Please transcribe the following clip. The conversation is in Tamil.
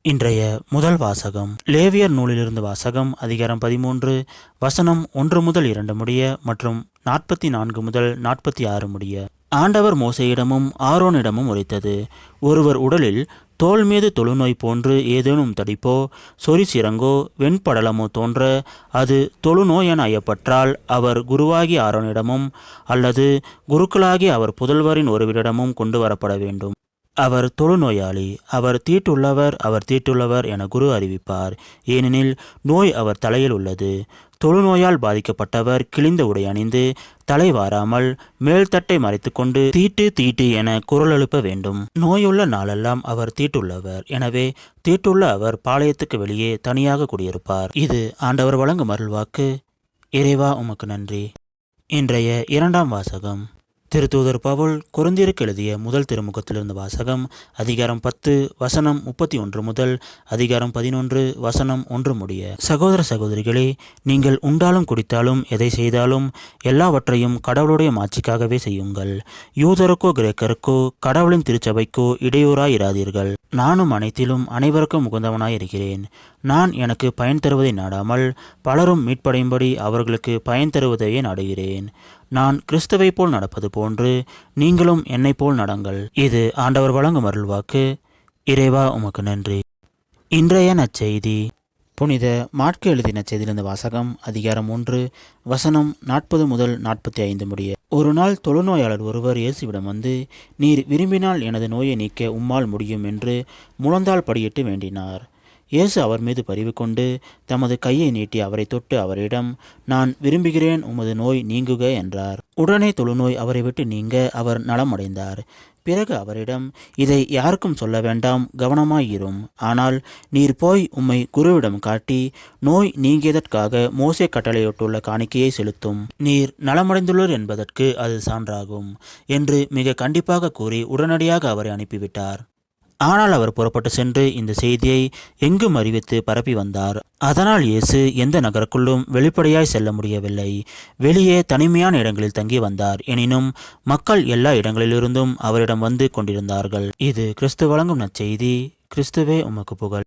இன்றைய முதல் வாசகம் லேவியர் நூலிலிருந்து வாசகம். அதிகாரம் 13 வசனம் 1 முதல் 2 முடிய மற்றும் 44 முதல் 46 முடிய. ஆண்டவர் மோசேயிடமும் ஆரோனிடமும் உரைத்தது: ஒருவர் உடலில் தோல் மீது தொழுநோய் போன்று ஏதேனும் தடிப்போ சொரிசிரங்கோ வெண்படலமோ தோன்ற அது தொழுநோய் என ஐயப்பற்றால் அவர் குருவாகி ஆரோனிடமும் அல்லது குருக்களாகி அவர் புதல்வரின் ஒருவரிடமும் கொண்டு வரப்பட வேண்டும். அவர் தொழுநோயாளி, அவர் தீட்டுள்ளவர் என குரு அறிவிப்பார். ஏனெனில் நோய் அவர் தலையில் உள்ளது. தொழுநோயால் பாதிக்கப்பட்டவர் கிழிந்த உடை அணிந்து தலை வாராமல் மேல்தட்டை மறைத்து கொண்டு தீட்டு என குரல் எழுப்ப வேண்டும். நோயுள்ள நாளெல்லாம் அவர் தீட்டுள்ளவர். எனவே தீட்டுள்ள அவர் பாளையத்துக்கு வெளியே தனியாக குடியிருப்பார். இது ஆண்டவர் வழங்கும் அருள்வாக்கு. இறைவா உமக்கு நன்றி. இன்றைய இரண்டாம் வாசகம் திருத்தூதர் பவுல் கொரிந்தியருக்கு எழுதிய முதல் திருமுகத்திலிருந்து வாசகம். அதிகாரம் 10 வசனம் 31 முதல் அதிகாரம் 11 வசனம் 1 முடிய. சகோதர சகோதரிகளே, நீங்கள் உண்டாலும் குடித்தாலும் எதை செய்தாலும் எல்லாவற்றையும் கடவுளுடைய மாட்சிக்காகவே செய்யுங்கள். யூதருக்கோ கிரேக்கருக்கோ கடவுளின் திருச்சபைக்கோ இடையூறாய் இராதீர்கள். நானும் அனைத்திலும் அனைவருக்கும் உகந்தவனாய் இருக்கிறேன். நான் எனக்கு பயன் தருவதை நாடாமல் பலரும் மீட்படையும்படி அவர்களுக்கு பயன் தருவதையே நாடுகிறேன். நான் கிறிஸ்துவை போல் நடப்பது போன்று நீங்களும் என்னை போல் நடங்கள். இது ஆண்டவர் வழங்கும் அருள்வாக்கு. இறைவா உமக்கு நன்றி. இன்றைய நற்செய்தி புனித மாற்கு எழுதின நற்செய்தியிலிருந்து வாசகம். அதிகாரம் 1 வசனம் 40 முதல் 45 முடிய. ஒரு நாள் தொழுநோயாளர் ஒருவர் இயேசுவிடம் வந்து, நீர் விரும்பினால் எனது நோயை நீக்க உம்மால் முடியும் என்று முழந்தாள் படியிட்டு வேண்டினார். இயேசு அவர் மீது பரிவு கொண்டு தமது கையை நீட்டி அவரை தொட்டு அவரிடம், நான் விரும்புகிறேன், உமது நோய் நீங்குக என்றார். உடனே தொழுநோய் அவரை விட்டு நீங்க அவர் நலமடைந்தார். பிறகு அவரிடம், இதை யாருக்கும் சொல்ல வேண்டாம், கவனமாயிரும். ஆனால் நீர் போய் உம்மை குருவிடம் காட்டி நோய் நீங்கியதற்காக மோசே கட்டளையிட்டுள்ள காணிக்கையை செலுத்தும். நீர் நலமடைந்துள்ளர் என்பதற்கு அது சான்றாகும் என்று மிக கண்டிப்பாக கூறி உடனடியாக அவரை அனுப்பிவிட்டார். ஆனால் அவர் புறப்பட்டு சென்று இந்த செய்தியை எங்கும் அறிவித்து பரப்பி வந்தார். அதனால் இயேசு எந்த நகருக்குள்ளும் வெளிப்படையாய் செல்ல முடியவில்லை. வெளியே தனிமையான இடங்களில் தங்கி வந்தார். எனினும் மக்கள் எல்லா இடங்களிலிருந்தும் அவரிடம் வந்து கொண்டிருந்தார்கள். இது கிறிஸ்து வழங்கும் நற்செய்தி. கிறிஸ்துவே உமக்கு புகழ்.